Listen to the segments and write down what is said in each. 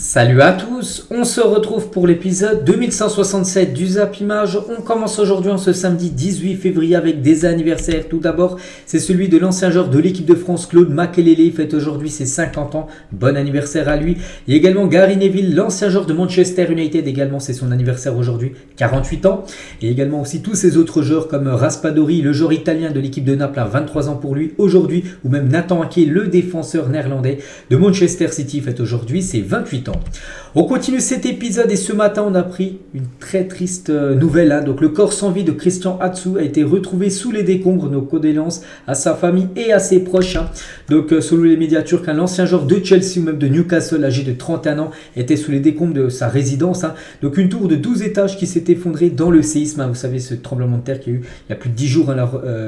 Salut à tous, on se retrouve pour l'épisode 2167 du Zap Image. On commence aujourd'hui en ce samedi 18 février avec des anniversaires. Tout d'abord, c'est celui de l'ancien joueur de l'équipe de France, Claude Makélélé. Il fête aujourd'hui ses 50 ans. Bon anniversaire à lui. Il y a également Gary Neville, l'ancien joueur de Manchester United. Également, c'est son anniversaire aujourd'hui, 48 ans. Et également aussi tous ces autres joueurs comme Raspadori, le joueur italien de l'équipe de Naples, 23 ans pour lui aujourd'hui. Ou même Nathan Ake, le défenseur néerlandais de Manchester City, fête aujourd'hui ses 28 ans. On continue cet épisode et ce matin on a appris une très triste nouvelle. Donc le corps sans vie de Christian Atsu a été retrouvé sous les décombres. Nos condoléances à sa famille et à ses proches. Donc selon les médias turcs, un ancien joueur de Chelsea ou même de Newcastle âgé de 31 ans était sous les décombres de sa résidence. Donc une tour de 12 étages qui s'est effondrée dans le séisme. Vous savez, ce tremblement de terre qu'il y a eu il y a plus de 10 jours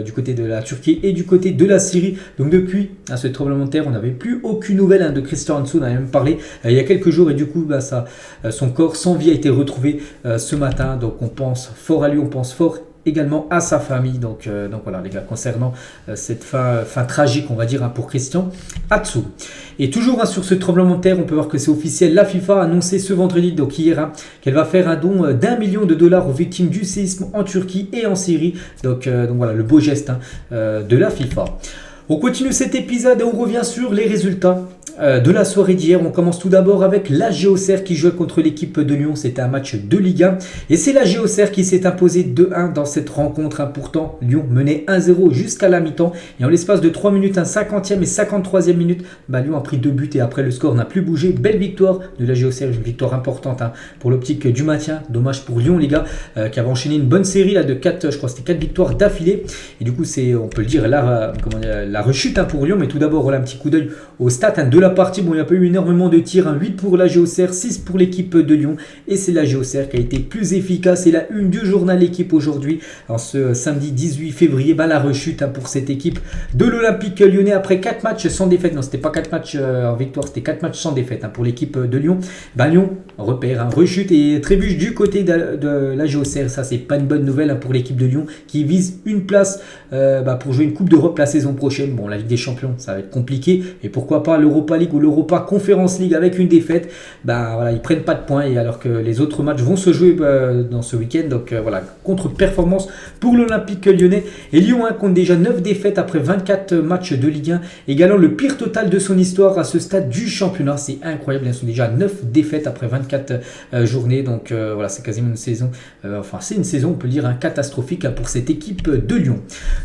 du côté de la Turquie et du côté de la Syrie. Donc depuis ce tremblement de terre, on n'avait plus aucune nouvelle de Christian Atsu. On a même parlé il y a quelques jours et du coup son corps sans vie a été retrouvé ce matin. Donc on pense fort à lui, on pense fort également à sa famille. Donc voilà les gars, concernant cette fin tragique on va dire pour Christian Atsu. Et toujours sur ce tremblement de terre, on peut voir que c'est officiel. La FIFA a annoncé ce vendredi, donc hier, qu'elle va faire un don d'1 million de dollars aux victimes du séisme en Turquie et en Syrie. Donc voilà le beau geste de la FIFA. On continue cet épisode et on revient sur les résultats de la soirée d'hier. On commence tout d'abor avec l'AG Auxerre qui jouait contre l'équipe de Lyon. C'était un match de Ligue 1 et c'est l'AG Auxerre qui s'est imposé 2-1 dans cette rencontre. Pourtant, Lyon menait 1-0 jusqu'à la mi-temps et en l'espace de 3 minutes, 50e et 53e minute, Lyon a pris 2 buts et après le score n'a plus bougé. Belle victoire de l'AG Auxerre, une victoire importante pour l'optique du maintien. Dommage pour Lyon les gars qui avait enchaîné une bonne série de 4, je crois que c'était 4 victoires d'affilée et du coup c'est, on peut le dire, la rechute pour Lyon. Mais tout d'abord, voilà un petit coup d'œil au stats de la partie. Bon, il n'y a pas eu énormément de tirs, 8 pour l'AG Auxerre, 6 pour l'équipe de Lyon et c'est l'AG Auxerre qui a été plus efficace. Et la une du journal L'équipe aujourd'hui, en ce samedi 18 février, la rechute pour cette équipe de l'Olympique Lyonnais après 4 matchs sans défaite. Non, c'était pas 4 matchs en victoire, c'était 4 matchs sans défaite pour l'équipe de Lyon. Lyon repère, rechute et trébuche du côté de l'AG Auxerre. Ça, c'est pas une bonne nouvelle pour l'équipe de Lyon qui vise une place pour jouer une Coupe d'Europe la saison prochaine. Bon, la Ligue des Champions, ça va être compliqué. Et pourquoi pas l'Europa League ou l'Europa Conference League avec une défaite. Voilà, ils prennent pas de points et alors que les autres matchs vont se jouer dans ce week-end. Donc voilà, contre-performance pour l'Olympique Lyonnais. Et Lyon compte déjà 9 défaites après 24 matchs de Ligue 1, égalant le pire total de son histoire à ce stade du championnat. C'est incroyable, ils sont déjà 9 défaites après 24 journées. Donc voilà, c'est quasiment une saison, c'est une saison, on peut dire, catastrophique pour cette équipe de Lyon.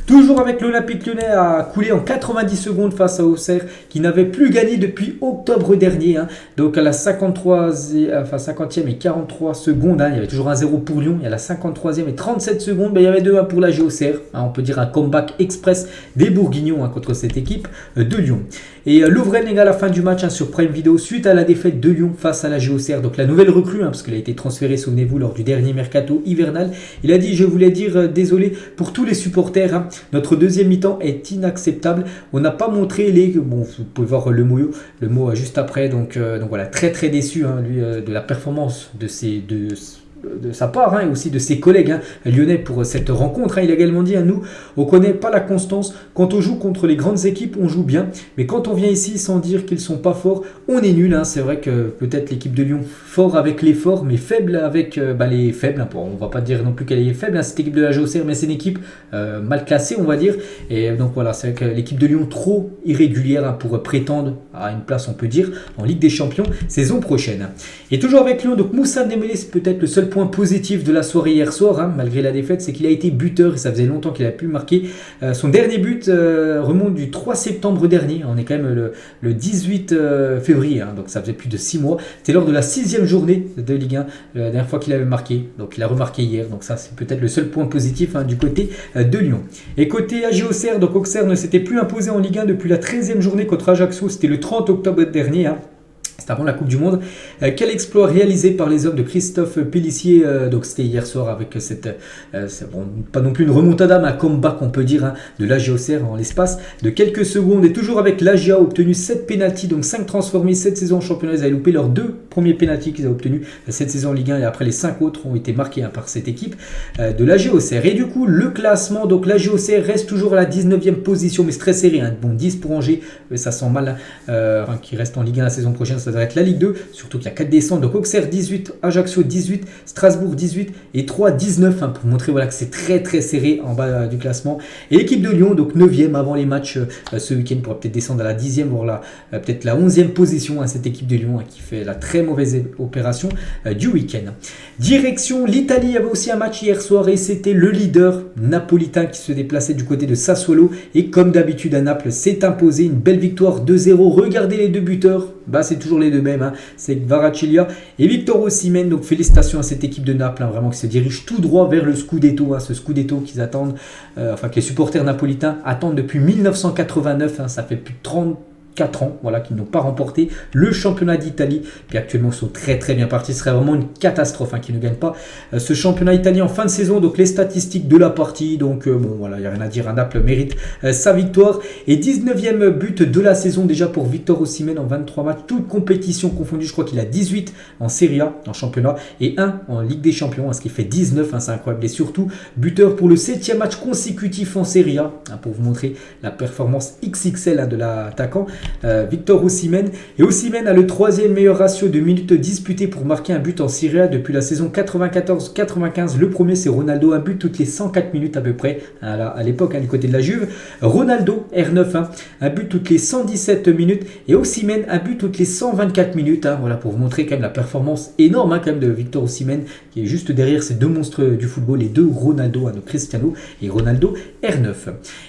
Toujours avec l'Olympique Lyonnais à couler en 90 secondes face à Auxerre qui n'avait plus gagné depuis octobre dernier. Donc à la 50e et 43 secondes, il y avait toujours un 0 pour Lyon. Et à la 53e et 37 secondes, il y avait 2-1 pour l'AG Auxerre. On peut dire un comeback express des Bourguignons contre cette équipe de Lyon. Et Lovren à la fin du match sur Prime Video suite à la défaite de Lyon face à l'AG Auxerre. Donc la nouvelle recrue, parce qu'il a été transféré, souvenez-vous, lors du dernier mercato hivernal. Il a dit: je voulais dire désolé pour tous les supporters. Notre deuxième mi-temps est inacceptable. On n'a pas montré les... Bon, vous pouvez voir le mot juste après. Donc voilà, très très déçu lui de la performance de sa part et aussi de ses collègues lyonnais pour cette rencontre. Il a également dit: nous, on ne connaît pas la constance. Quand on joue contre les grandes équipes, on joue bien. Mais quand on vient ici sans dire qu'ils ne sont pas forts, on est nul. C'est vrai que peut-être l'équipe de Lyon, fort avec les forts, mais faible avec les faibles. On ne va pas dire non plus qu'elle est faible, cette équipe de l'AG Auxerre, mais c'est une équipe mal classée, on va dire. Et donc voilà, c'est vrai que l'équipe de Lyon trop irrégulière pour prétendre à une place, on peut dire, en Ligue des Champions saison prochaine. Et toujours avec Lyon, donc Moussa Dembélé, c'est peut-être le seul point positif de la soirée hier soir, malgré la défaite, c'est qu'il a été buteur et ça faisait longtemps qu'il a pu marquer. Son dernier but remonte du 3 septembre dernier. On est quand même le 18 février, donc ça faisait plus de 6 mois. C'était lors de la 6e journée de Ligue 1, la dernière fois qu'il avait marqué. Donc il a remarqué hier, donc ça c'est peut-être le seul point positif du côté de Lyon. Et côté AG Auxerre, donc Auxerre ne s'était plus imposé en Ligue 1 depuis la 13e journée contre Ajaccio, c'était le 30 octobre dernier. C'était avant la Coupe du Monde. Quel exploit réalisé par les hommes de Christophe Pélissier. Donc c'était hier soir avec cette, pas non plus une remontada, mais un comeback on peut dire de l'AG Auxerre en l'espace de quelques secondes. Et toujours avec l'AGA obtenu 7 pénaltys, donc 5 transformés cette saison en championnat. Ils avaient loupé leurs 2 premiers pénaltys qu'ils avaient obtenus cette saison en Ligue 1 et après les 5 autres ont été marqués par cette équipe de l'AG Auxerre. Et du coup le classement, donc l'AG Auxerre reste toujours à la 19e position, mais c'est très serré. Bon, 10 pour Angers, ça sent mal qui reste en Ligue 1 la saison prochaine. ça va être la Ligue 2, surtout qu'il y a 4 descentes. Donc Auxerre 18, Ajaccio 18, Strasbourg 18 et 3 19 pour montrer voilà, que c'est très très serré en bas du classement. Et l'équipe de Lyon, donc 9e avant les matchs ce week-end, pourra peut-être descendre à la 10e, voire peut-être la 11e position, cette équipe de Lyon qui fait la très mauvaise opération du week-end. Direction l'Italie, il y avait aussi un match hier soir et c'était le leader napolitain qui se déplaçait du côté de Sassuolo. Et comme d'habitude à Naples, s'est imposé une belle victoire 2-0. Regardez les deux buteurs, c'est toujours les deux mêmes, c'est Kvaratskhelia et Victor Osimhen. Donc félicitations à cette équipe de Naples, vraiment qui se dirige tout droit vers le Scudetto, ce Scudetto qu'ils attendent, que les supporters napolitains attendent depuis 1989, ça fait plus de 34 ans qu'ils n'ont pas remporté le championnat d'Italie. Puis actuellement, ils sont très très bien partis. Ce serait vraiment une catastrophe qu'ils ne gagnent pas ce championnat italien en fin de saison. Donc les statistiques de la partie, donc il n'y a rien à dire. Naples mérite sa victoire. Et 19e but de la saison déjà pour Victor Osimhen en 23 matchs. Toutes compétitions confondues. Je crois qu'il a 18 en Serie A, en championnat, et 1 en Ligue des Champions, ce qui fait 19. C'est incroyable. Et surtout, buteur pour le 7e match consécutif en Serie A, pour vous montrer la performance XXL de l'attaquant. Victor Osimhen. Et Osimhen a le 3e meilleur ratio de minutes disputées pour marquer un but en Serie A depuis la saison 94-95. Le premier, c'est Ronaldo, un but toutes les 104 minutes à peu près, à l'époque du côté de la Juve. Ronaldo, R9, un but toutes les 117 minutes. Et Osimhen, un but toutes les 124 minutes. Voilà, pour vous montrer quand même la performance énorme quand même de Victor Osimhen, qui est juste derrière ces deux monstres du football, les deux Ronaldo, Cristiano et Ronaldo, R9.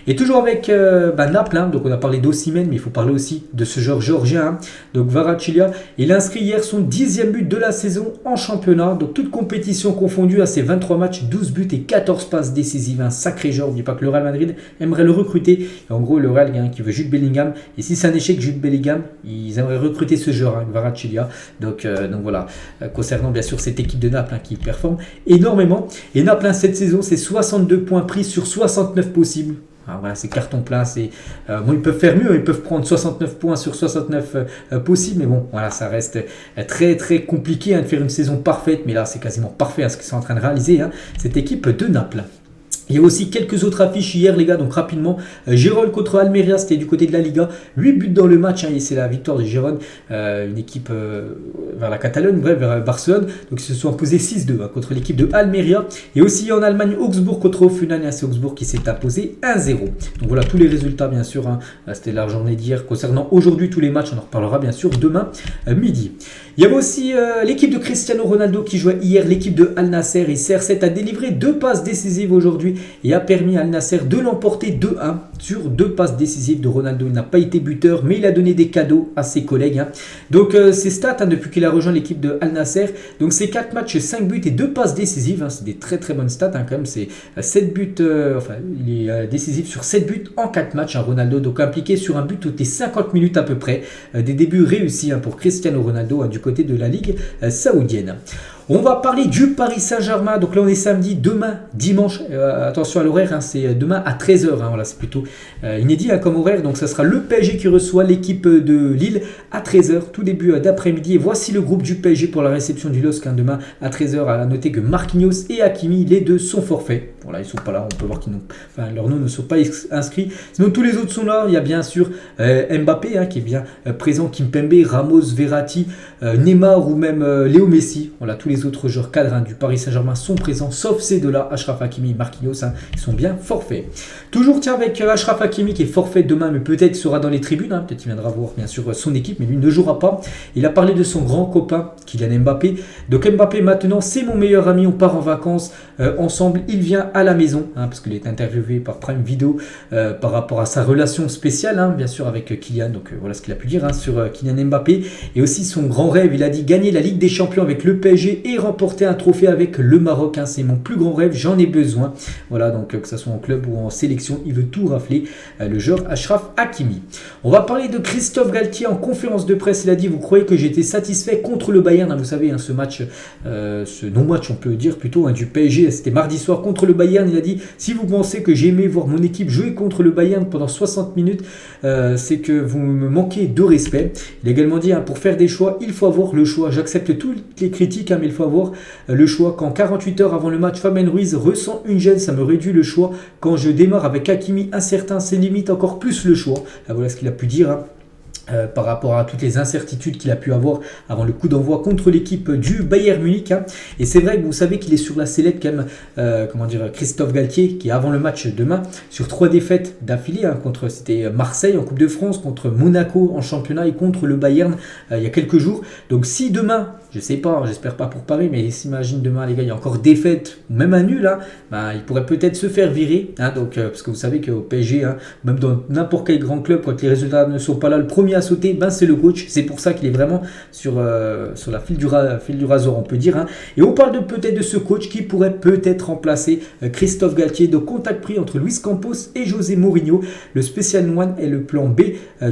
Et toujours avec Naples, donc on a parlé d'Osimhen, mais il faut parler aussi de ce joueur géorgien, donc Kvaratskhelia. Il a inscrit hier son 10e but de la saison en championnat, donc toute compétition confondue à ses 23 matchs, 12 buts et 14 passes décisives. Un sacré joueur. N'oubliez pas que le Real Madrid aimerait le recruter. Et en gros, le Real qui veut Jude Bellingham. Et si c'est un échec Jude Bellingham, ils aimeraient recruter ce joueur, Kvaratskhelia. Donc voilà, concernant bien sûr cette équipe de Naples qui performe énormément. Et Naples cette saison, c'est 62 points pris sur 69 possibles. Voilà, c'est carton plein. Ils peuvent faire mieux, ils peuvent prendre 69 points sur 69 possibles, mais bon, voilà, ça reste très très compliqué de faire une saison parfaite, mais là c'est quasiment parfait ce qu'ils sont en train de réaliser, cette équipe de Naples. Il y a aussi quelques autres affiches hier, les gars, donc rapidement. Gérone contre Almeria, c'était du côté de la Liga. 8 buts dans le match, et c'est la victoire de Gérone, une équipe vers la Catalogne, vers Barcelone. Donc ils se sont imposés 6-2 contre l'équipe de Almeria. Et aussi en Allemagne, Augsbourg contre Hoffenheim, c'est Augsbourg qui s'est imposé 1-0. Donc voilà tous les résultats, bien sûr. C'était la journée d'hier. Concernant aujourd'hui tous les matchs, on en reparlera bien sûr demain midi. Il y avait aussi l'équipe de Cristiano Ronaldo qui jouait hier, l'équipe de Al Nasser. Et CR7 a délivré 2 passes décisives aujourd'hui et a permis à Al Nasser de l'emporter 2-1 sur 2 passes décisives de Ronaldo. Il n'a pas été buteur, mais il a donné des cadeaux à ses collègues. Donc ses stats depuis qu'il a rejoint l'équipe de Al Nasser, donc c'est 4 matchs, 5 buts et 2 passes décisives. C'est des très très bonnes stats quand même. C'est 7 buts, il est décisif sur 7 buts en 4 matchs. Ronaldo, donc impliqué sur un but toutes les 50 minutes à peu près. Des débuts réussis pour Cristiano Ronaldo du côté de la Ligue saoudienne. On va parler du Paris Saint-Germain. Donc là, on est samedi, demain, dimanche. Attention à l'horaire, c'est demain à 13h. Voilà, c'est plutôt inédit comme horaire. Donc ça sera le PSG qui reçoit l'équipe de Lille à 13h, tout début d'après-midi. Et voici le groupe du PSG pour la réception du LOSC demain à 13h. À noter que Marquinhos et Hakimi, les deux sont forfaits. Voilà, ils ne sont pas là. On peut voir qu'ils leurs noms ne sont pas inscrits. Sinon, tous les autres sont là. Il y a bien sûr Mbappé qui est bien présent, Kimpembe, Ramos, Verratti, Neymar ou même Léo Messi. Voilà, tous les autres joueurs cadres du Paris Saint-Germain sont présents, sauf ces deux-là, Achraf Hakimi et Marquinhos, ils sont bien forfaits. Toujours avec Achraf Hakimi qui est forfait demain, mais peut-être sera dans les tribunes, peut-être il viendra voir bien sûr son équipe, mais lui ne jouera pas. Il a parlé de son grand copain, Kylian Mbappé. Donc Mbappé maintenant, c'est mon meilleur ami, on part en vacances ensemble, il vient à la maison, parce qu'il est interviewé par Prime Video par rapport à sa relation spéciale, bien sûr avec Kylian, donc voilà ce qu'il a pu dire sur Kylian Mbappé, et aussi son grand rêve, il a dit gagner la Ligue des Champions avec le PSG et remporter un trophée avec le Maroc. C'est mon plus grand rêve, j'en ai besoin. Voilà, donc que ce soit en club ou en sélection, il veut tout rafler, le joueur Achraf Hakimi. On va parler de Christophe Galtier en conférence de presse. Il a dit, vous croyez que j'étais satisfait contre le Bayern, vous savez, ce match, ce non-match on peut dire plutôt, du PSG, c'était mardi soir contre le Bayern. Il a dit, si vous pensez que j'ai aimé voir mon équipe jouer contre le Bayern pendant 60 minutes, c'est que vous me manquez de respect. Il a également dit, pour faire des choix, il faut avoir le choix. J'accepte toutes les critiques, mais il faut avoir le choix. Quand 48 heures avant le match, Fabien Ruiz ressent une gêne, ça me réduit le choix. Quand je démarre avec Hakimi incertain, c'est limite encore plus le choix. Voilà ce qu'il a pu dire par rapport à toutes les incertitudes qu'il a pu avoir avant le coup d'envoi contre l'équipe du Bayern Munich. Hein. Et c'est vrai que vous savez qu'il est sur la sellette quand même, Christophe Galtier, qui avant le match demain, sur 3 défaites d'affilée, hein, c'était Marseille en Coupe de France, contre Monaco en championnat et contre le Bayern il y a quelques jours. Donc si demain, je sais pas, j'espère pas pour Paris, mais s'imagine demain les gars, il y a encore défaite, ou même un nul, hein, il pourrait peut-être se faire virer. Hein, parce que vous savez qu'au PSG, hein, même dans n'importe quel grand club, quand les résultats ne sont pas là, le premier à sauter, c'est le coach. C'est pour ça qu'il est vraiment sur la fil du rasoir, on peut dire. Hein. Et on parle peut-être de ce coach qui pourrait peut-être remplacer Christophe Galtier. De contact pris entre Luis Campos et José Mourinho. Le spécial one est le plan B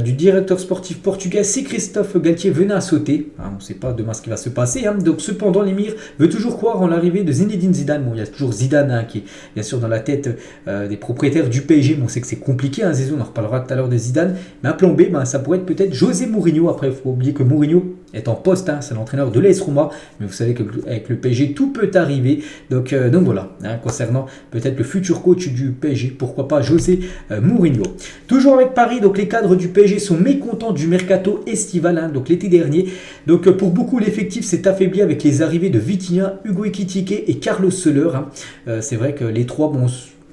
du directeur sportif portugais si Christophe Galtier venait à sauter. Hein, on ne sait pas demain ce qui va se passer. Hein. Donc cependant, l'émir veut toujours croire en l'arrivée de Zinedine Zidane. Bon, il y a toujours Zidane, hein, qui est bien sûr dans la tête des propriétaires du PSG. Bon, on sait que c'est compliqué, hein, Zizou, on en reparlera tout à l'heure de Zidane. Mais un plan B, ça pourrait être peut-être José Mourinho. Après, il faut oublier que Mourinho est en poste, hein, c'est l'entraîneur de l'AS Roma, mais vous savez qu'avec le PSG, tout peut arriver. Donc voilà, hein, concernant peut-être le futur coach du PSG, pourquoi pas José Mourinho. Toujours avec Paris, donc les cadres du PSG sont mécontents du mercato estival, hein, donc l'été dernier. Donc pour beaucoup, l'effectif s'est affaibli avec les arrivées de Vitinha, Hugo Ekitike et Carlos Soler. Hein. C'est vrai que les trois,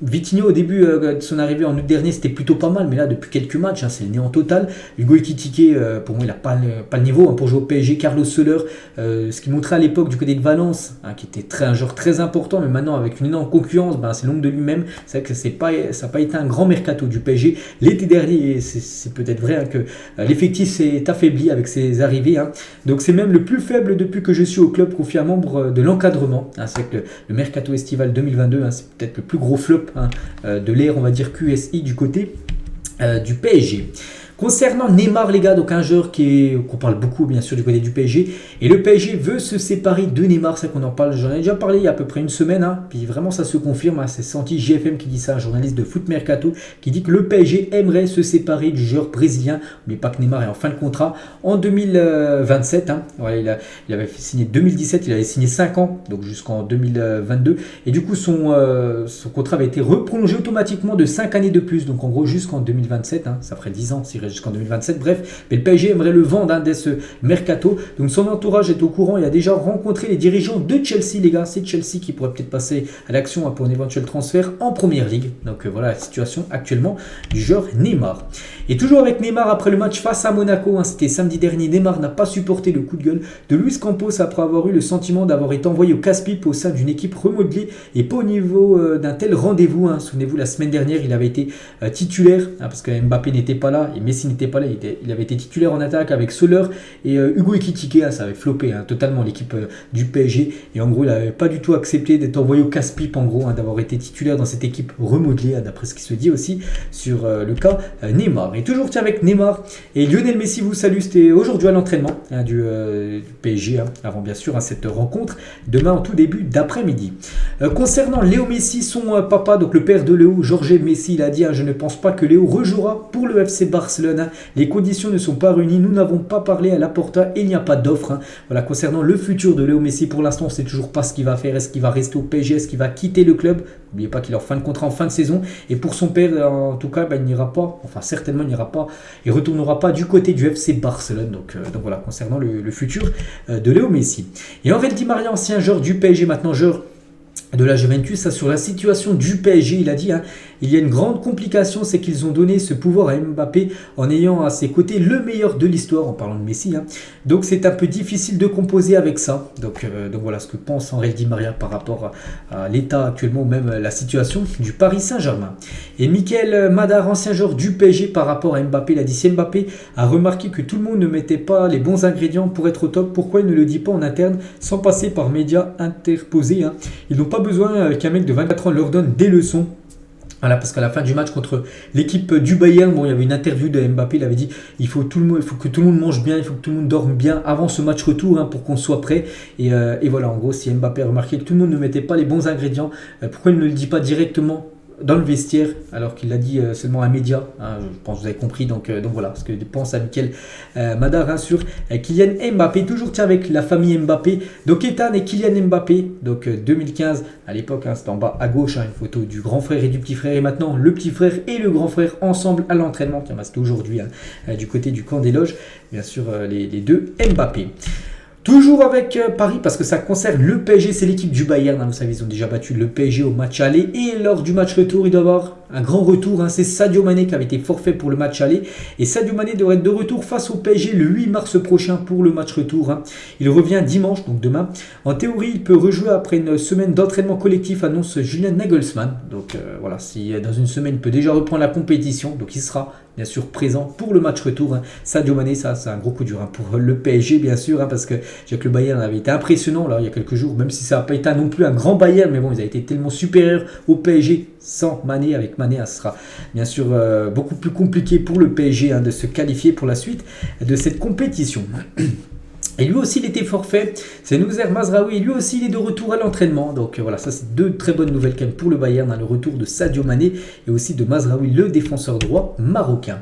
Vitinha au début de son arrivée en août dernier c'était plutôt pas mal, mais là depuis quelques matchs c'est le néant total. Hugo Ekitike pour moi il n'a pas le niveau pour jouer au PSG. Carlos Soler, ce qu'il montrait à l'époque du côté de Valence, qui était un joueur très important, mais maintenant avec une énorme concurrence, c'est l'ombre de lui-même. C'est vrai que ça n'a pas été un grand mercato du PSG l'été dernier. C'est peut-être vrai que l'effectif s'est affaibli avec ses arrivées. Donc c'est même le plus faible depuis que je suis au club, confie un membre de l'encadrement. C'est vrai que le mercato estival 2022 c'est peut-être le plus gros flop de l'ère, on va dire QSI du côté du PSG. Concernant Neymar les gars, donc un joueur qu'on parle beaucoup bien sûr du côté du PSG, et le PSG veut se séparer de Neymar, c'est qu'on en parle, j'en ai déjà parlé il y a à peu près une semaine, puis vraiment ça se confirme, c'est Santi JFM qui dit ça, un journaliste de Foot Mercato, qui dit que le PSG aimerait se séparer du joueur brésilien. N'oubliez pas que Neymar est en fin de contrat en 2027, voilà, il avait signé 2017, il avait signé 5 ans, donc jusqu'en 2022, et du coup son contrat avait été reprolongé automatiquement de 5 années de plus, donc en gros jusqu'en 2027, ça ferait 10 ans si jusqu'en 2027, bref, mais le PSG aimerait le vendre dès ce mercato, donc son entourage est au courant, il a déjà rencontré les dirigeants de Chelsea les gars, c'est Chelsea qui pourrait peut-être passer à l'action pour un éventuel transfert en première ligue, donc voilà la situation actuellement du joueur Neymar. Et toujours avec Neymar après le match face à Monaco, c'était samedi dernier, Neymar n'a pas supporté le coup de gueule de Luis Campos après avoir eu le sentiment d'avoir été envoyé au casse-pipe au sein d'une équipe remodelée et pas au niveau d'un tel rendez-vous. Souvenez-vous, la semaine dernière, il avait été titulaire, parce que Mbappé n'était pas là et Messi n'était pas là, il avait été titulaire en attaque avec Soler et Hugo Ekitike, ça avait floppé totalement l'équipe du PSG, et en gros il n'avait pas du tout accepté d'être envoyé au casse-pipe en gros, d'avoir été titulaire dans cette équipe remodelée, d'après ce qui se dit aussi sur le cas Neymar. Et toujours avec Neymar et Lionel Messi vous salue, c'était aujourd'hui à l'entraînement du PSG, avant bien sûr cette rencontre demain en tout début d'après-midi. Concernant Léo Messi, son papa, donc le père de Léo, Jorge Messi, il a dit je ne pense pas que Léo rejouera pour le FC Barcelone. Les conditions ne sont pas réunies. Nous n'avons pas parlé à Laporta et il n'y a pas d'offre. Voilà, concernant le futur de Léo Messi, pour l'instant, on ne sait toujours pas ce qu'il va faire. Est-ce qu'il va rester au PSG? Est-ce qu'il va quitter le club? N'oubliez pas qu'il est en fin de contrat en fin de saison. Et pour son père, en tout cas, il n'ira pas. Enfin, certainement, il n'ira pas. Il ne retournera pas du côté du FC Barcelone. Donc voilà, concernant le futur de Léo Messi. Et Angel Di Maria, ancien joueur du PSG, maintenant joueur de la Juventus, sur la situation du PSG, il a dit il y a une grande complication, c'est qu'ils ont donné ce pouvoir à Mbappé en ayant à ses côtés le meilleur de l'histoire, en parlant de Messi, donc c'est un peu difficile de composer avec ça. Donc voilà ce que pense Angel Di Maria par rapport à l'état actuellement, ou même la situation du Paris Saint-Germain. Et Michael Madar, ancien joueur du PSG, par rapport à Mbappé, il a dit si Mbappé a remarqué que tout le monde ne mettait pas les bons ingrédients pour être au top, pourquoi il ne le dit pas en interne sans passer par médias interposés? Ils n'ont pas besoin qu'un mec de 24 ans leur donne des leçons. Voilà, parce qu'à la fin du match contre l'équipe du Bayern, il y avait une interview de Mbappé, il avait dit il faut que tout le monde mange bien, il faut que tout le monde dorme bien avant ce match retour pour qu'on soit prêt. Et voilà, en gros, si Mbappé a remarqué que tout le monde ne mettait pas les bons ingrédients, pourquoi il ne le dit pas directement dans le vestiaire, alors qu'il l'a dit seulement à un média, hein, je pense que vous avez compris, donc voilà ce que pense à Mikel Madar, hein, sur Kylian Mbappé, toujours tiens avec la famille Mbappé, donc Ethan et Kylian Mbappé, donc 2015, à l'époque, hein, c'était en bas à gauche, hein, une photo du grand frère et du petit frère, et maintenant le petit frère et le grand frère ensemble à l'entraînement, tiens, bah, c'était aujourd'hui, hein, du côté du camp des loges, bien sûr les deux Mbappé. Toujours avec Paris, parce que ça concerne le PSG, c'est l'équipe du Bayern, hein, vous savez, ils ont déjà battu le PSG au match aller, et lors du match retour, il doit y avoir un grand retour, hein, c'est Sadio Mané qui avait été forfait pour le match aller, et Sadio Mané devrait être de retour face au PSG le 8 mars prochain pour le match retour, hein. Il revient dimanche, donc demain. En théorie, il peut rejouer après une semaine d'entraînement collectif, annonce Julian Nagelsmann, donc voilà, si dans une semaine, il peut déjà reprendre la compétition, donc il sera bien sûr présent pour le match retour, hein. Sadio Mané, ça c'est un gros coup dur, hein, pour le PSG bien sûr, hein, parce que j'ai que le Bayern avait été impressionnant là il y a quelques jours, même si ça n'a pas été non plus un grand Bayern, mais bon, ils ont été tellement supérieurs au PSG sans Mané. Avec Mané, hein, ce sera bien sûr beaucoup plus compliqué pour le PSG, hein, de se qualifier pour la suite de cette compétition. Et lui aussi, il était forfait. C'est Nouzer Mazraoui. Lui aussi, il est de retour à l'entraînement. Donc voilà, ça c'est deux très bonnes nouvelles quand même pour le Bayern, hein, le retour de Sadio Mané et aussi de Mazraoui, le défenseur droit marocain.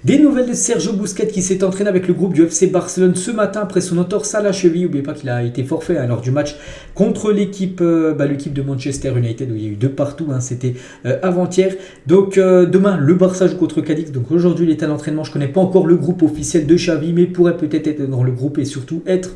Des nouvelles de Sergio Busquets qui s'est entraîné avec le groupe du FC Barcelone ce matin après son entorse à la cheville. N'oubliez pas qu'il a été forfait, hein, lors du match contre l'équipe de Manchester United où il y a eu 2 partout, hein, c'était avant-hier. Donc demain, le Barça joue contre Cadix. Donc aujourd'hui, il est à l'entraînement. Je ne connais pas encore le groupe officiel de Xavi, mais pourrait peut-être être dans le groupe et surtout être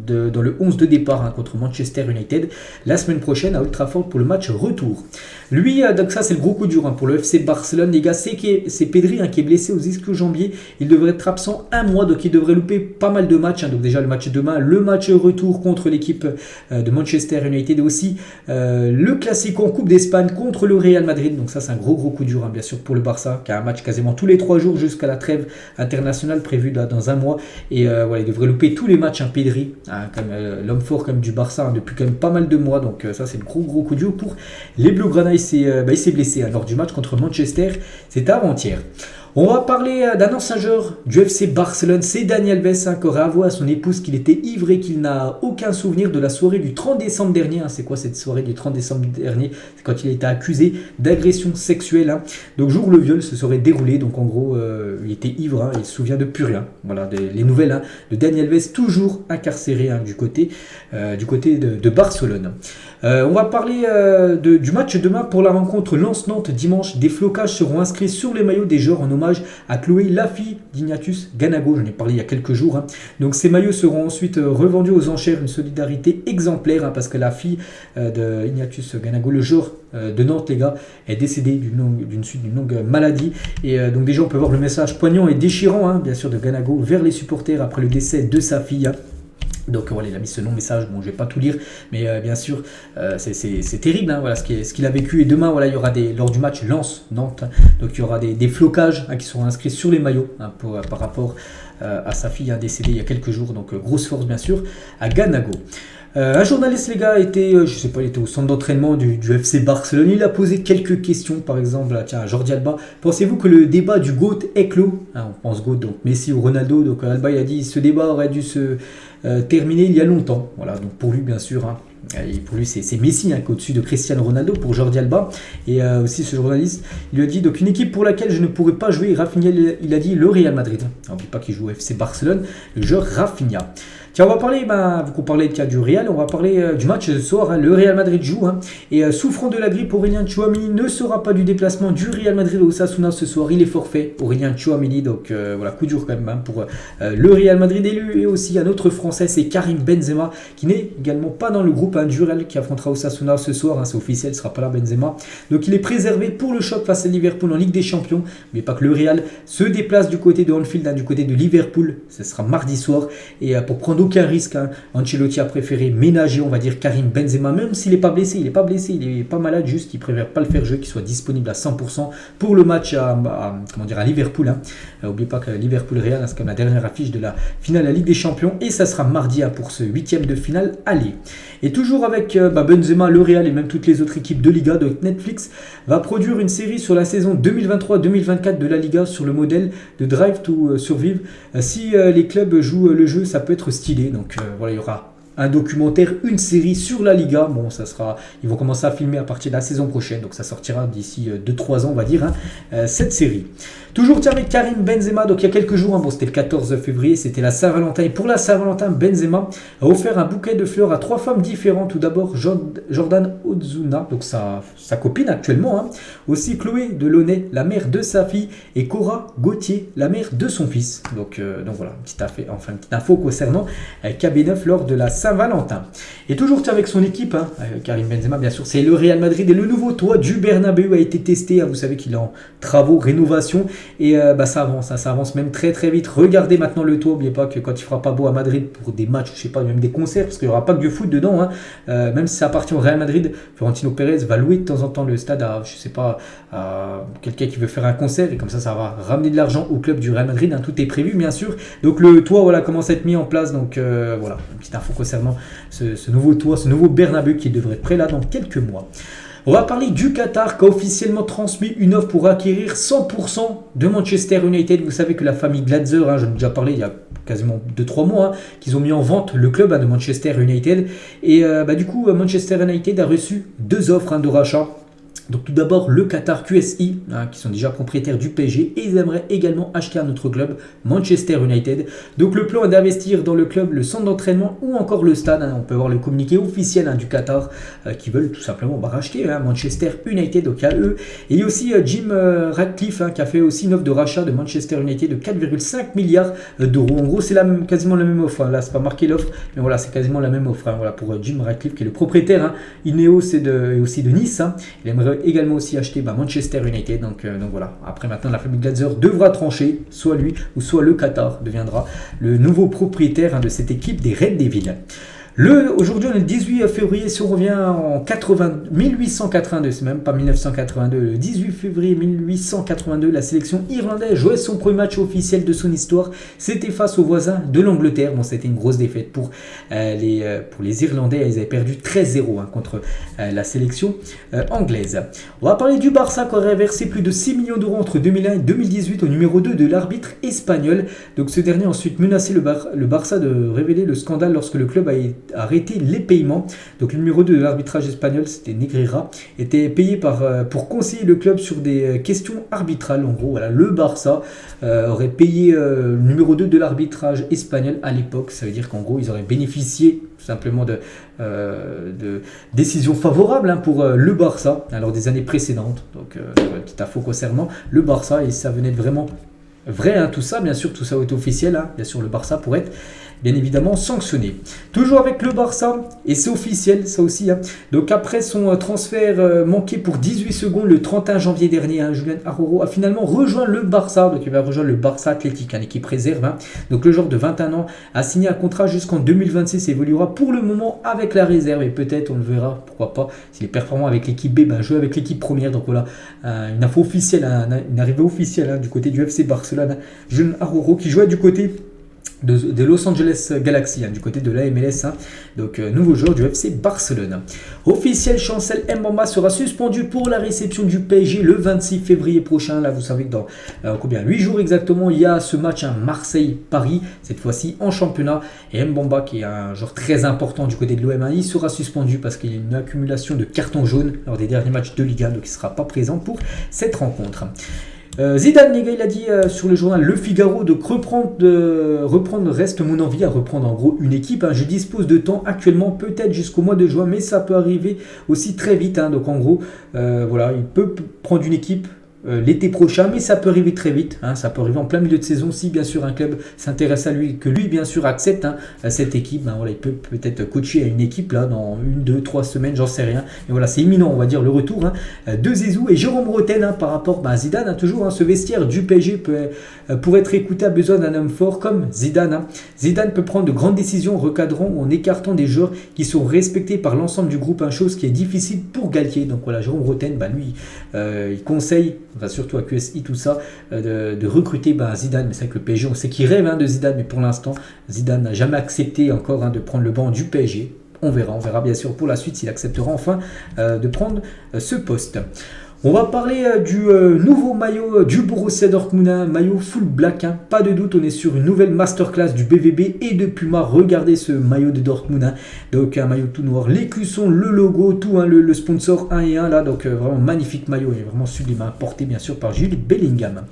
dans le 11 de départ, hein, contre Manchester United la semaine prochaine à Old Trafford pour le match retour. Lui, donc ça c'est le gros coup dur, hein, pour le FC Barcelone, les gars, c'est Pedri, hein, qui est blessé aux ischio-jambiers. Il devrait être absent un mois, donc il devrait louper pas mal de matchs, hein. Donc déjà le match demain, le match retour contre l'équipe de Manchester United, et aussi le Classico en Coupe d'Espagne contre le Real Madrid. Donc ça c'est un gros coup dur, hein, bien sûr pour le Barça, qui a un match quasiment tous les 3 jours jusqu'à la trêve internationale prévue là, dans un mois. Et voilà, il devrait louper tous les matchs, hein, Pedri, hein, l'homme fort comme du Barça, hein, depuis quand même pas mal de mois. Donc ça c'est le gros coup dur pour les Blaugrana. Il s'est blessé, hein, lors du match contre Manchester, c'était avant-hier. On va parler d'un ancien joueur du FC Barcelone, c'est Dani Alves, hein, qui aurait avoué à son épouse qu'il était ivre et qu'il n'a aucun souvenir de la soirée du 30 décembre dernier. Hein. C'est quoi cette soirée du 30 décembre dernier? C'est quand il a été accusé d'agression sexuelle, hein. Donc jour où le viol se serait déroulé, donc en gros il était ivre, hein, il ne se souvient de plus rien. Voilà les nouvelles, hein, de Dani Alves, toujours incarcéré, hein, du côté de Barcelone. On va parler du match demain pour la rencontre Lens-Nantes dimanche. Des flocages seront inscrits sur les maillots des joueurs en hommage à Chloé, la fille d'Ignatius Ganago. J'en ai parlé il y a quelques jours, hein. Donc ces maillots seront ensuite revendus aux enchères, une solidarité exemplaire, hein, parce que la fille de Ignatius Ganago, le joueur de Nantes, les gars, est décédée d'une longue maladie. Et donc déjà on peut voir le message poignant et déchirant, hein, bien sûr, de Ganago vers les supporters après le décès de sa fille, hein. Donc voilà, il a mis ce long message, bon je vais pas tout lire, mais bien sûr c'est terrible, hein, voilà ce qu'il a vécu. Et demain, voilà, il y aura lors du match Lens-Nantes, hein, donc il y aura des flocages, hein, qui seront inscrits sur les maillots, hein, par rapport à sa fille, hein, décédée il y a quelques jours. Donc grosse force bien sûr à Ganago. Un journaliste, les gars, il était au centre d'entraînement du FC Barcelone. Il a posé quelques questions, par exemple à Jordi Alba. Pensez-vous que le débat du GOAT est clos, hein, on pense GOAT, donc Messi ou Ronaldo. Donc Alba, il a dit ce débat aurait dû se terminer il y a longtemps. Voilà, donc pour lui, bien sûr, hein, et pour lui, c'est Messi, hein, qui est au-dessus de Cristiano Ronaldo pour Jordi Alba. Et aussi ce journaliste, il lui a dit donc une équipe pour laquelle je ne pourrais pas jouer. Rafinha, il a dit le Real Madrid. N'oublie pas qu'il joue au FC Barcelone, le joueur Rafinha. Tiens, on va parler, vu qu'on parlait du Real, on va parler du match ce soir, hein. Le Real Madrid joue, hein, et souffrant de la grippe, Aurélien Tchouaméni ne sera pas du déplacement du Real Madrid au Osasuna ce soir. Il est forfait, Aurélien Tchouaméni, donc voilà, coup dur quand même, hein, pour le Real Madrid. Et lui, et aussi un autre Français, c'est Karim Benzema, qui n'est également pas dans le groupe, hein, du Real, qui affrontera Osasuna ce soir, hein, c'est officiel, il ne sera pas là, Benzema. Donc il est préservé pour le choc face à Liverpool en Ligue des Champions. Mais pas que le Real se déplace du côté de Anfield, hein, du côté de Liverpool, ce sera mardi soir. Et pour prendre aucun risque, hein, Ancelotti a préféré ménager, on va dire, Karim Benzema, même s'il n'est pas blessé, il est pas malade, juste qu'il préfère pas le faire jouer, qu'il soit disponible à 100% pour le match à Liverpool, hein. N'oubliez pas que Liverpool-Real, hein, c'est comme la dernière affiche de la finale de la Ligue des Champions, et ça sera mardi, hein, pour ce 8e de finale aller. Et toujours avec Benzema, le Real et même toutes les autres équipes de Liga, donc Netflix va produire une série sur la saison 2023-2024 de la Liga sur le modèle de Drive to Survive. Si les clubs jouent le jeu, ça peut être stylé. Donc voilà, il y aura un documentaire, une série sur la Liga. Bon, ils vont commencer à filmer à partir de la saison prochaine, donc ça sortira d'ici 2-3 ans, on va dire, cette série. Toujours tiens avec Karim Benzema, donc il y a quelques jours, bon c'était le 14 février, c'était la Saint-Valentin, et pour la Saint-Valentin, Benzema a offert un bouquet de fleurs à 3 femmes différentes. Tout d'abord Jordan Ozuna, donc sa copine actuellement, aussi Chloé Delaunay, la mère de sa fille, et Cora Gauthier, la mère de son fils. Donc voilà, une petite info concernant KB9 lors de la Saint-Valentin. Et toujours avec son équipe, Karim Benzema bien sûr, c'est le Real Madrid, et le nouveau toit du Bernabéu a été testé, vous savez qu'il est en travaux, rénovation, et ça avance même très très vite. Regardez maintenant le toit, n'oubliez pas que quand il fera pas beau à Madrid pour des matchs, je sais pas, même des concerts, parce qu'il n'y aura pas que du foot dedans, même si ça appartient au Real Madrid, Florentino Pérez va louer de temps en temps le stade à, je sais pas, à quelqu'un qui veut faire un concert, et comme ça va ramener de l'argent au club du Real Madrid, tout est prévu bien sûr. Donc le toit commence à être mis en place, donc voilà, une petite info concernant ce nouveau toit, ce nouveau Bernabéu qui devrait être prêt là dans quelques mois. On va parler du Qatar qui a officiellement transmis une offre pour acquérir 100% de Manchester United. Vous savez que la famille Glazer, j'en ai déjà parlé il y a quasiment 2-3 mois, qu'ils ont mis en vente le club de Manchester United. Et du coup, Manchester United a reçu 2 offres de rachat. Donc tout d'abord le Qatar QSI, qui sont déjà propriétaires du PSG, et ils aimeraient également acheter un autre club, Manchester United. Donc le plan est d'investir dans le club, le centre d'entraînement ou encore le stade. On peut voir le communiqué officiel du Qatar qui veulent tout simplement racheter Manchester United, donc à eux. Et il y a aussi Jim Ratcliffe qui a fait aussi une offre de rachat de Manchester United de 4,5 milliards d'euros. En gros c'est quasiment la même offre, là c'est pas marqué l'offre, mais voilà c'est quasiment la même offre pour Jim Ratcliffe qui est le propriétaire. Ineos et aussi de Nice. Il aimerait également aussi acheter Manchester United, donc voilà. Après maintenant la famille Glazer devra trancher, soit lui ou soit le Qatar deviendra le nouveau propriétaire de cette équipe des Red Devils. Aujourd'hui, on est le 18 février, si on revient en 1882, c'est même pas 1982, le 18 février 1882, la sélection irlandaise jouait son premier match officiel de son histoire. C'était face aux voisins de l'Angleterre. Bon, c'était une grosse défaite pour les Irlandais. Ils avaient perdu 13-0 contre la sélection anglaise. On va parler du Barça qui aurait versé plus de 6 millions d'euros entre 2001 et 2018 au numéro 2 de l'arbitre espagnol. Donc ce dernier a ensuite menacé le Barça de révéler le scandale lorsque le club a arrêté les paiements. Donc le numéro 2 de l'arbitrage espagnol, c'était Negreira, était payé pour conseiller le club sur des questions arbitrales. En gros, voilà, le Barça aurait payé le numéro 2 de l'arbitrage espagnol à l'époque. Ça veut dire qu'en gros, ils auraient bénéficié tout simplement de décisions favorables pour le Barça lors des années précédentes. Donc, petite info concernant le Barça, et ça venait de vraiment vrai, tout ça, bien sûr, tout ça est officiel, bien sûr, le Barça pourrait être bien évidemment sanctionné. Toujours avec le Barça, et c'est officiel, ça aussi. Donc après son transfert manqué pour 18 secondes le 31 janvier dernier, Julián Araujo a finalement rejoint le Barça. Donc il va rejoindre le Barça Athletic, l'équipe réserve. Donc le joueur de 21 ans a signé un contrat jusqu'en 2026 et évoluera pour le moment avec la réserve. Et peut-être, on le verra, pourquoi pas, s'il est performant avec l'équipe B, jouer avec l'équipe première. Donc voilà, une info officielle, une arrivée officielle du côté du FC Barcelone. Julián Araujo qui jouait du côté de Los Angeles Galaxy, du côté de la MLS, donc nouveau joueur du FC Barcelone. Officiel, Chancel Mbamba sera suspendu pour la réception du PSG le 26 février prochain. Là, vous savez que dans 8 jours exactement, il y a ce match Marseille-Paris, cette fois-ci en championnat. Et Mbamba, qui est un joueur très important du côté de l'OM, il sera suspendu parce qu'il y a une accumulation de cartons jaunes lors des derniers matchs de Liga, donc il ne sera pas présent pour cette rencontre. Zidane, les gars, il a dit sur le journal Le Figaro de reprendre reste mon envie à reprendre en gros une équipe. Je dispose de temps actuellement, peut-être jusqu'au mois de juin, mais ça peut arriver aussi très vite. Donc en gros, voilà, il peut prendre une équipe l'été prochain, mais ça peut arriver très vite. Ça peut arriver en plein milieu de saison si bien sûr un club s'intéresse à lui, que lui bien sûr accepte cette équipe. Voilà, il peut peut-être coacher à une équipe là dans 1, 2, 3 semaines, j'en sais rien. Et voilà, c'est imminent, on va dire, le retour de Zizou et Jérôme Roten par rapport à Zidane. Toujours ce vestiaire du PSG pour être écouté a besoin d'un homme fort comme Zidane. Zidane peut prendre de grandes décisions en recadrant ou en écartant des joueurs qui sont respectés par l'ensemble du groupe, chose qui est difficile pour Galtier. Donc voilà, Jérôme Roten, lui, il conseille, surtout à QSI, tout ça, de recruter Zidane. Mais c'est vrai que le PSG, on sait qu'il rêve de Zidane, mais pour l'instant, Zidane n'a jamais accepté encore de prendre le banc du PSG. On verra bien sûr pour la suite s'il acceptera enfin de prendre ce poste. On va parler du nouveau maillot du Borussia Dortmund, un maillot full black, hein. Pas de doute, on est sur une nouvelle masterclass du BVB et de Puma. Regardez ce maillot de Dortmund, hein. Donc un maillot tout noir, l'écusson, le logo, tout, hein, le sponsor 1 et 1 là, donc vraiment magnifique maillot, et vraiment sublime, hein, porté bien sûr par Jude Bellingham.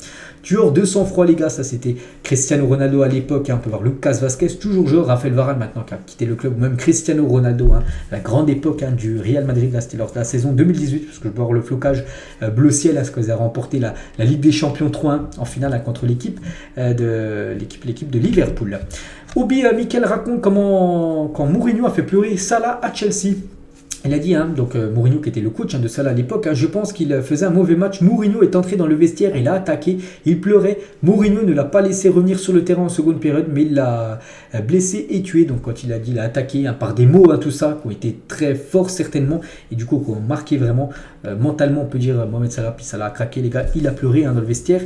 Tueur de sang-froid les gars, ça c'était Cristiano Ronaldo à l'époque, hein. On peut voir Lucas Vazquez, toujours joueur, Raphaël Varane maintenant qui a quitté le club, ou même Cristiano Ronaldo, hein, la grande époque, hein, du Real Madrid, là c'était lors de la saison 2018, parce que je peux voir le flocage bleu ciel, parce qu'ils ont remporté la Ligue des Champions 3-1 en finale, hein, contre l'équipe de Liverpool. Obi Mikel raconte comment quand Mourinho a fait pleurer Salah à Chelsea. Il a dit, hein, donc Mourinho qui était le coach, hein, de Salah à l'époque, hein, je pense qu'il faisait un mauvais match. Mourinho est entré dans le vestiaire, il a attaqué, il pleurait. Mourinho ne l'a pas laissé revenir sur le terrain en seconde période, mais il l'a blessé et tué. Donc quand il a dit, il a attaqué, hein, par des mots, hein, tout ça, qui ont été très forts certainement, et du coup qui ont marqué vraiment mentalement, on peut dire, Mohamed Salah. Puis Salah a craqué les gars, il a pleuré, hein, dans le vestiaire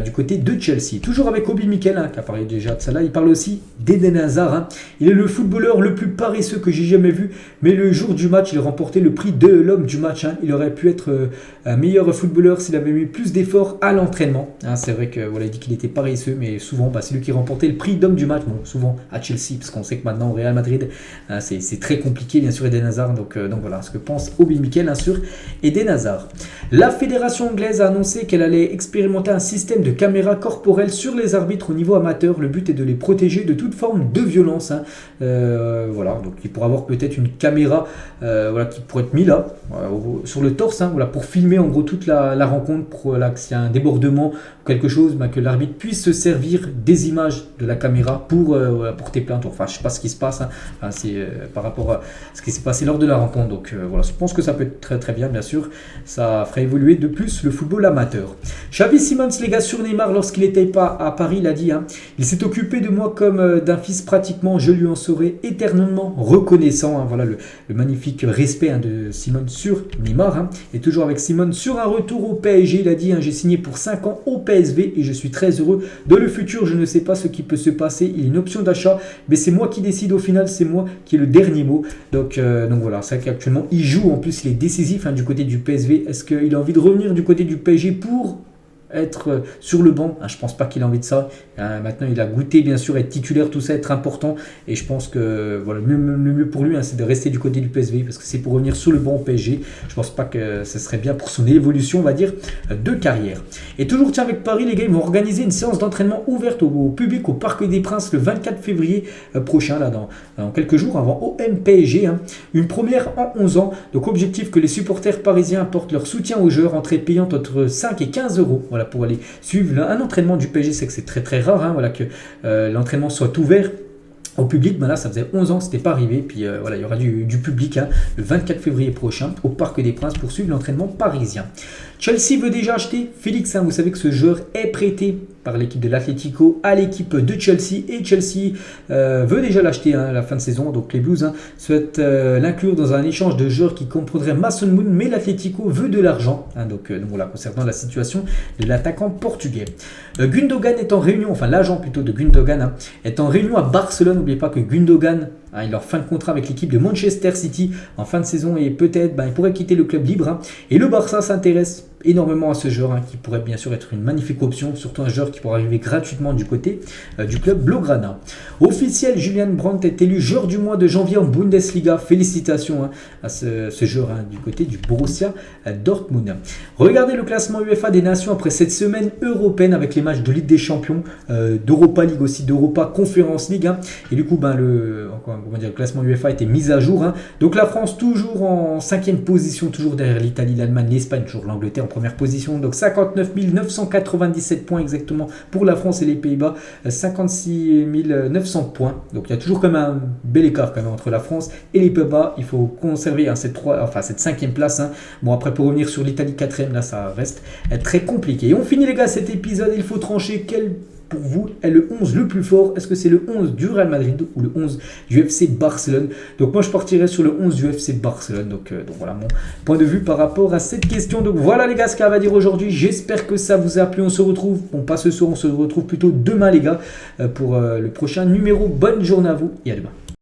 du côté de Chelsea. Toujours avec Obi Mikel, hein, qui a parlé déjà de Salah, il parle aussi d'Eden Hazard, hein. Il est le footballeur le plus paresseux que j'ai jamais vu, mais le jour du match, il remporté le prix de l'homme du match, hein. Il aurait pu être un meilleur footballeur s'il avait mis plus d'efforts à l'entraînement, hein. C'est vrai que voilà, il dit qu'il était paresseux, mais souvent c'est lui qui remportait le prix d'homme du match, bon, souvent à Chelsea, parce qu'on sait que maintenant au Real Madrid, hein, c'est très compliqué bien sûr Eden Hazard, donc voilà ce que pense Obi Mikel, hein, sur Eden Hazard. La fédération anglaise a annoncé qu'elle allait expérimenter un système de caméras corporelles sur les arbitres au niveau amateur. Le but est de les protéger de toute forme de violence, hein. Voilà, donc il pourra avoir peut-être une caméra voilà, qui pourrait être mise là, sur le torse, hein, voilà, pour filmer en gros toute la rencontre, pour là, que s'il y a un débordement ou quelque chose, bah, que l'arbitre puisse se servir des images de la caméra pour porter plainte. Enfin, je ne sais pas ce qui se passe, hein. Enfin, c'est par rapport à ce qui s'est passé lors de la rencontre. Donc voilà, je pense que ça peut être très très bien, bien sûr. Ça ferait évoluer de plus le football amateur. Xavi Simons, les gars, sur Neymar, lorsqu'il n'était pas à Paris, il a dit, hein, il s'est occupé de moi comme d'un fils pratiquement, je lui en serai éternellement reconnaissant, hein. Voilà le magnifique respect, hein, de Simon sur Neymar, hein. Et toujours avec Simon sur un retour au PSG, il a dit, hein, j'ai signé pour 5 ans au PSV et je suis très heureux. Dans le futur, je ne sais pas ce qui peut se passer, il y a une option d'achat, mais c'est moi qui décide au final, c'est moi qui ai le dernier mot. Donc voilà, c'est vrai qu'actuellement il joue, en plus il est décisif, hein, du côté du PSV. Est-ce qu'il a envie de revenir du côté du PSG pour être sur le banc? Je pense pas qu'il a envie de ça. Maintenant il a goûté bien sûr être titulaire, tout ça, être important, et je pense que voilà, le mieux pour lui, hein, c'est de rester du côté du PSV, parce que c'est pour revenir sur le banc au PSG. Je pense pas que ce serait bien pour son évolution, on va dire, de carrière. Et toujours tiens, avec Paris, les gars, ils vont organiser une séance d'entraînement ouverte au public au Parc des Princes le 24 février prochain, là dans quelques jours, avant OM PSG, hein. Une première en 11 ans. Donc objectif que les supporters parisiens apportent leur soutien aux joueurs, entrée payante entre 5 et 15 euros. Voilà, pour aller suivre un entraînement du PSG. C'est que c'est très très rare, hein, voilà, que l'entraînement soit ouvert au public. Ben là, ça faisait 11 ans que ce n'était pas arrivé. Puis voilà, il y aura du public, hein, le 24 février prochain au Parc des Princes pour suivre l'entraînement parisien. Chelsea veut déjà acheter Félix, hein. Vous savez que ce joueur est prêté par l'équipe de l'Atlético à l'équipe de Chelsea, et Chelsea veut déjà l'acheter, hein, à la fin de saison. Donc les Blues, hein, souhaitent l'inclure dans un échange de joueurs qui comprendrait Mason Mount, mais l'Atlético veut de l'argent, hein. Donc voilà, concernant la situation de l'attaquant portugais. Gundogan est en réunion, enfin l'agent plutôt de Gundogan, hein, est en réunion à Barcelone. N'oubliez pas que Gundogan, hein, il a fin de contrat avec l'équipe de Manchester City en fin de saison, et peut-être il pourrait quitter le club libre, hein. Et le Barça s'intéresse énormément à ce joueur, hein, qui pourrait bien sûr être une magnifique option, surtout un joueur qui pourrait arriver gratuitement du côté du club Blaugrana. Officiel, Julian Brandt est élu joueur du mois de janvier en Bundesliga. Félicitations, hein, à ce joueur, hein, du côté du Borussia Dortmund. Regardez le classement UEFA des Nations après cette semaine européenne avec les matchs de Ligue des Champions, d'Europa League aussi, d'Europa Conference League, hein. Et du coup le classement UEFA a été mis à jour, hein. Donc la France toujours en 5e position, toujours derrière l'Italie, l'Allemagne, l'Espagne, toujours l'Angleterre en première position. Donc 59 997 points exactement pour la France, et les Pays-Bas 56 900 points. Donc il y a toujours quand même un bel écart quand même entre la France et les Pays-Bas. Il faut conserver, hein, cette 5e place, hein. Bon, après pour revenir sur l'Italie 4e, là ça reste très compliqué. Et on finit les gars cet épisode. Il faut trancher quel pour vous est le 11 le plus fort. Est-ce que c'est le 11 du Real Madrid ou le 11 du FC Barcelone? Donc moi je partirais sur le 11 du FC Barcelone. Donc voilà mon point de vue par rapport à cette question. Donc voilà les gars ce qu'on va dire aujourd'hui. J'espère que ça vous a plu. On se retrouve, bon pas ce soir, on se retrouve plutôt demain les gars, pour le prochain numéro. Bonne journée à vous et à demain.